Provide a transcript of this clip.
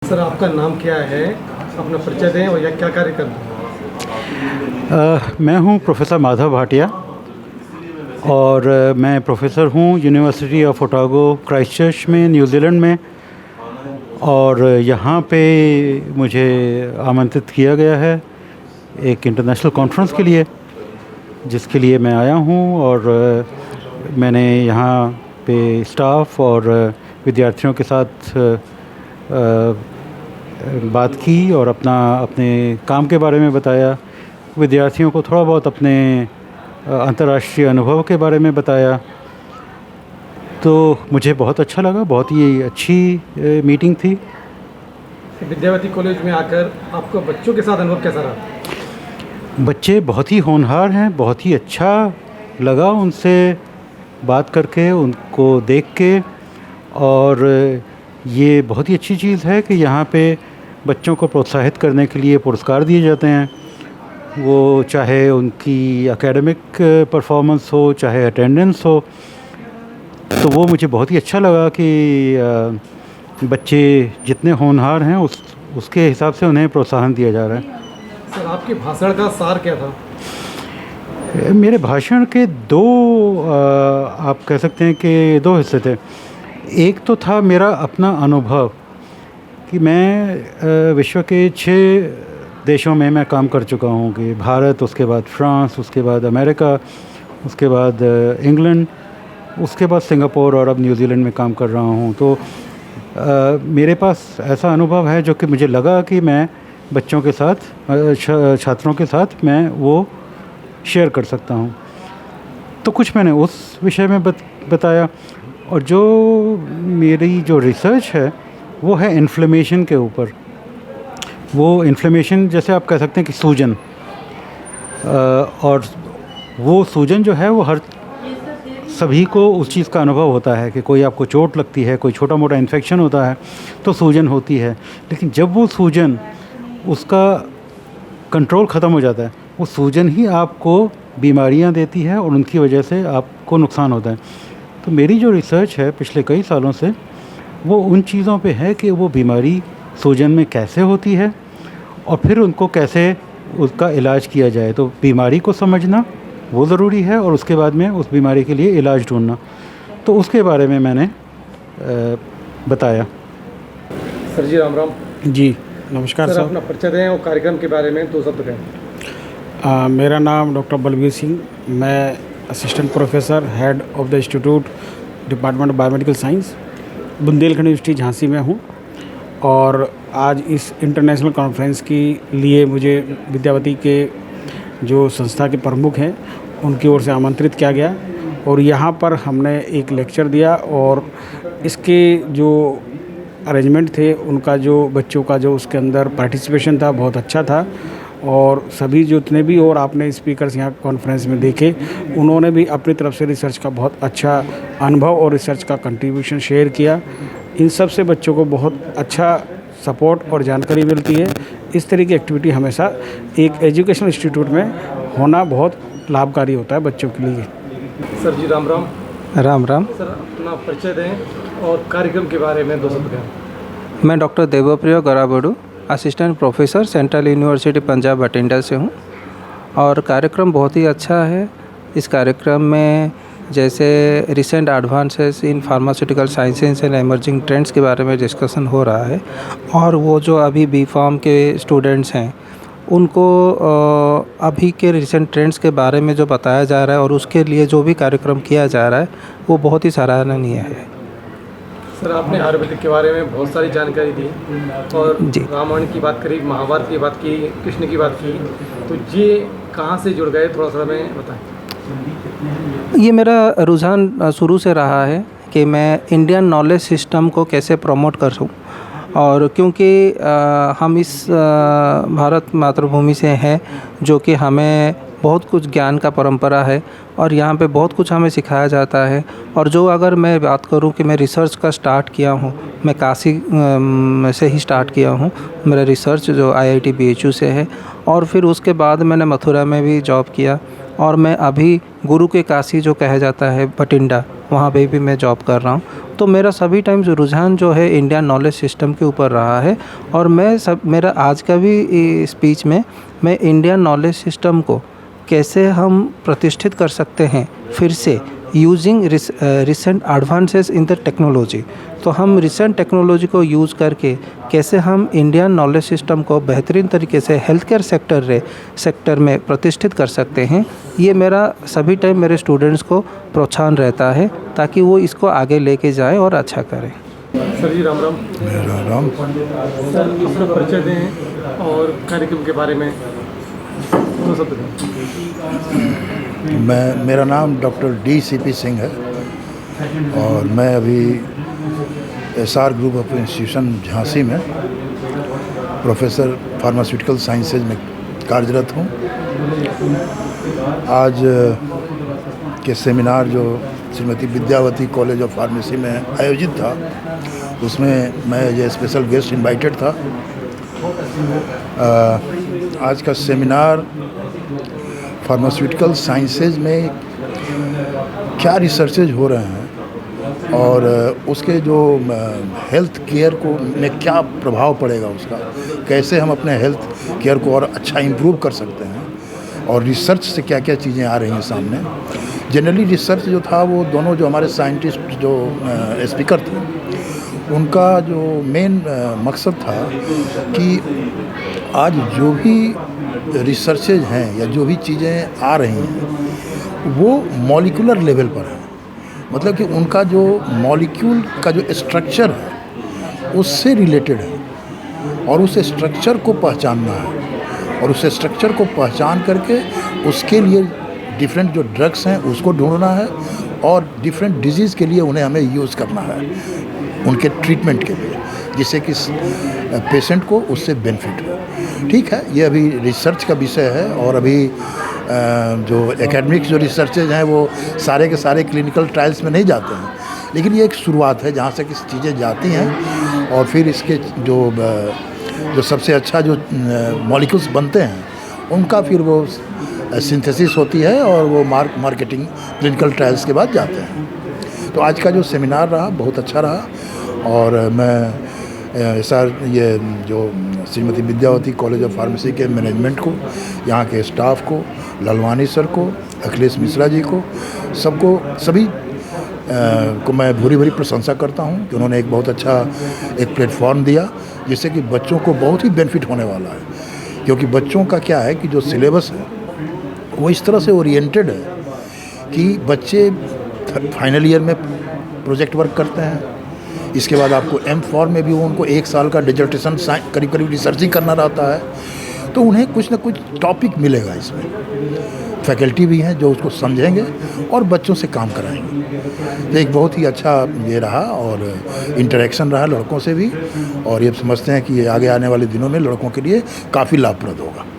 Sir आपका नाम क्या है, अपना परिचय दें और यह क्या कार्य करते हैं? मैं हूं प्रोफेसर माधव भाटिया और मैं प्रोफेसर हूं यूनिवर्सिटी ऑफ ओटागो क्राइस्टचर्च में न्यूजीलैंड में। और यहां पे मुझे आमंत्रित किया गया है एक इंटरनेशनल कॉन्फ्रेंस के लिए, जिसके लिए मैं आया हूं। और मैंने यहां पे स्टाफ और विद्यार्थियों के साथ बात की और अपने काम के बारे में बताया, विद्यार्थियों को थोड़ा बहुत अपने अंतर्राष्ट्रीय अनुभव के बारे में बताया। तो मुझे बहुत अच्छा लगा, बहुत ही अच्छी मीटिंग थी। विद्यावती कॉलेज में आकर आपको बच्चों के साथ अनुभव कैसा रहा? बच्चे बहुत ही होनहार हैं, बहुत ही अच्छा लगा उनसे बात करके, उनको देख के। और ये बहुत ही अच्छी चीज़ है कि यहाँ पे बच्चों को प्रोत्साहित करने के लिए पुरस्कार दिए जाते हैं, वो चाहे उनकी एकेडमिक परफॉर्मेंस हो, चाहे अटेंडेंस हो। तो वो मुझे बहुत ही अच्छा लगा कि बच्चे जितने होनहार हैं उसके हिसाब से उन्हें प्रोत्साहन दिया जा रहा है। सर आपके भाषण का सार क्या था? मेरे भाषण के दो आप कह सकते हैं कि दो हिस्से थे। एक तो था मेरा अपना अनुभव कि मैं विश्व के 6 देशों में मैं काम कर चुका हूँ, कि भारत, उसके बाद फ्रांस, उसके बाद अमेरिका, उसके बाद इंग्लैंड, उसके बाद सिंगापुर और अब न्यूजीलैंड में काम कर रहा हूँ। तो मेरे पास ऐसा अनुभव है जो कि मुझे लगा कि मैं बच्चों के साथ, छात्रों के साथ मैं वो शेयर कर सकता हूँ। तो कुछ मैंने उस विषय में बताया। और जो मेरी जो रिसर्च है वो है इन्फ्लेमेशन के ऊपर। वो इन्फ्लेमेशन जैसे आप कह सकते हैं कि सूजन, और वो सूजन जो है वो हर सभी को उस चीज़ का अनुभव होता है कि कोई आपको चोट लगती है, कोई छोटा मोटा इन्फेक्शन होता है तो सूजन होती है। लेकिन जब वो सूजन, उसका कंट्रोल ख़त्म हो जाता है, वो सूजन ही आपको बीमारियां देती है और उनकी वजह से आपको नुकसान होता है। तो मेरी जो रिसर्च है पिछले कई सालों से वो उन चीज़ों पे है कि वो बीमारी सूजन में कैसे होती है और फिर उनको कैसे उसका इलाज किया जाए। तो बीमारी को समझना वो ज़रूरी है और उसके बाद में उस बीमारी के लिए इलाज ढूंढना। तो उसके बारे में मैंने बताया। सर जी राम राम। जी नमस्कार सर। अपना परिचय दें और कार्यक्रम के बारे में 2 शब्द कहें। मेरा नाम डॉक्टर बलबीर सिंह, मैं assistant professor head of the institute department of biomedical science Bundelkhand university Jhansi में हूँ। और आज इस इंटरनेशनल कॉन्फ्रेंस के लिए मुझे विद्यावती के जो संस्था के प्रमुख हैं उनकी ओर से आमंत्रित किया गया और यहाँ पर हमने एक लेक्चर दिया। और इसके जो अरेंजमेंट थे, उनका जो बच्चों का जो उसके अंदर पार्टिसिपेशन था बहुत अच्छा था। और सभी जितने भी और आपने स्पीकर्स यहाँ कॉन्फ्रेंस में देखे, उन्होंने भी अपनी तरफ से रिसर्च का बहुत अच्छा अनुभव और रिसर्च का कंट्रीब्यूशन शेयर किया। इन सब से बच्चों को बहुत अच्छा सपोर्ट और जानकारी मिलती है। इस तरह की एक्टिविटी हमेशा एक एजुकेशनल इंस्टीट्यूट में होना बहुत लाभकारी होता है बच्चों के लिए। सर जी राम राम। राम राम। सर अपना परिचय दें और कार्यक्रम के बारे में 2 शब्द कहें। मैं doctor Devpriya Garabadu, assistant professor central university Punjab Bathinda से हूँ। और कार्यक्रम बहुत ही अच्छा है। इस कार्यक्रम में जैसे recent advances in pharmaceutical sciences and emerging trends के बारे में डिस्कशन हो रहा है। और वो जो अभी B.Pharm के स्टूडेंट्स हैं उनको अभी के रिसेंट ट्रेंड्स के बारे में जो बताया जा रहा है और उसके लिए जो भी कार्यक्रम किया जा रहा है वो बहुत ही सराहनीय है। सर आपने आयुर्वेदिक के बारे में बहुत सारी जानकारी दी और रामायण की बात करी, महाभारत की बात की, कृष्ण की बात की, तो ये कहाँ से जुड़ गए, थोड़ा सा हमें बताएं। ये मेरा रुझान शुरू से रहा है कि मैं इंडियन नॉलेज सिस्टम को कैसे प्रमोट कर सकूं। और क्योंकि हम इस भारत मातृभूमि से हैं जो कि हमें बहुत कुछ ज्ञान का परंपरा है और यहाँ पे बहुत कुछ हमें सिखाया जाता है। और जो अगर मैं बात करूँ कि मैं रिसर्च का स्टार्ट किया हूँ, मैं काशी से ही स्टार्ट किया हूँ। मेरा रिसर्च जो IIT BHU से है और फिर उसके बाद मैंने मथुरा में भी जॉब किया और मैं अभी गुरु के काशी जो कहा जाता है बठिंडा, वहाँ पे भी मैं जॉब कर रहा हूँ। तो मेरा सभी टाइम रुझान जो है इंडियन नॉलेज सिस्टम के ऊपर रहा है। और मेरा आज का भी स्पीच में मैं इंडियन नॉलेज सिस्टम को कैसे हम प्रतिष्ठित कर सकते हैं फिर से using recent advances in the technology. तो हम रिसेंट टेक्नोलॉजी को यूज़ करके कैसे हम इंडियन नॉलेज सिस्टम को बेहतरीन तरीके से हेल्थ केयर सेक्टर में प्रतिष्ठित कर सकते हैं, ये मेरा सभी टाइम मेरे स्टूडेंट्स को प्रोत्साहन रहता है ताकि वो इसको आगे लेके जाएं और अच्छा करें। सर जी राम राम। राम। सर अपना परिचय दें और कार्यक्रम के बारे में दो शब्द दें। मेरा नाम डॉक्टर DCP सिंह है और मैं अभी SR group of institution Jhansi में प्रोफेसर फार्मास्यूटिकल साइंसेज में कार्यरत हूँ। आज के सेमिनार जो Shrimati Vidyavati college of pharmacy में आयोजित था उसमें मैं ये स्पेशल गेस्ट इनवाइटेड था। आज का सेमिनार फार्मास्यूटिकल साइंसेज में क्या रिसर्चेज हो रहे हैं और उसके जो हेल्थ केयर को में क्या प्रभाव पड़ेगा, उसका कैसे हम अपने हेल्थ केयर को और अच्छा इम्प्रूव कर सकते हैं और रिसर्च से क्या क्या चीज़ें आ रही हैं सामने। जनरली रिसर्च जो था वो दोनों जो हमारे साइंटिस्ट जो स्पीकर थे उनका जो मेन मकसद था कि आज जो भी रिसर्चेज हैं या जो भी चीज़ें आ रही हैं वो मॉलिक्यूलर लेवल पर है, मतलब कि उनका जो मॉलिक्यूल का जो स्ट्रक्चर है उससे रिलेटेड है और उस स्ट्रक्चर को पहचानना है और उस स्ट्रक्चर को पहचान करके उसके लिए डिफरेंट जो ड्रग्स हैं उसको ढूंढना है और डिफरेंट डिजीज़ के लिए उन्हें हमें यूज़ करना है उनके ट्रीटमेंट के लिए, जिससे कि पेशेंट को उससे बेनिफिट हो। ठीक है, ये अभी रिसर्च का विषय है और अभी जो एकेडमिक जो रिसर्चेज हैं वो सारे के सारे क्लिनिकल ट्रायल्स में नहीं जाते हैं, लेकिन ये एक शुरुआत है जहाँ से कि चीज़ें जाती हैं और फिर इसके जो सबसे अच्छा जो मॉलिक्यूल्स बनते हैं उनका फिर वो सिंथेसिस होती है और वो मार्केटिंग क्लिनिकल ट्रायल्स के बाद जाते हैं। तो आज का जो सेमिनार रहा बहुत अच्छा रहा और मैं सर ये जो Shrimati Vidyavati college of pharmacy के मैनेजमेंट को, यहाँ के स्टाफ को, ललवानी सर को, अखिलेश मिश्रा जी को, सभी को मैं भूरी भूरी प्रशंसा करता हूँ कि उन्होंने एक बहुत अच्छा एक प्लेटफॉर्म दिया जिससे कि बच्चों को बहुत ही बेनिफिट होने वाला है। क्योंकि बच्चों का क्या है कि जो सिलेबस है वो इस तरह से ओरिएंटेड है कि बच्चे फाइनल ईयर में प्रोजेक्ट वर्क करते हैं, इसके बाद आपको M.Pharm में भी वो उनको 1 साल का डिजर्टेशन करीब रिसर्चिंग करना रहता है, तो उन्हें कुछ ना कुछ टॉपिक मिलेगा इसमें। फैकल्टी भी हैं जो उसको समझेंगे और बच्चों से काम कराएंगे। तो एक बहुत ही अच्छा ये रहा और इंटरेक्शन रहा लड़कों से भी और ये समझते हैं कि ये आगे आने वाले दिनों में लड़कों के लिए काफ़ी लाभप्रद होगा।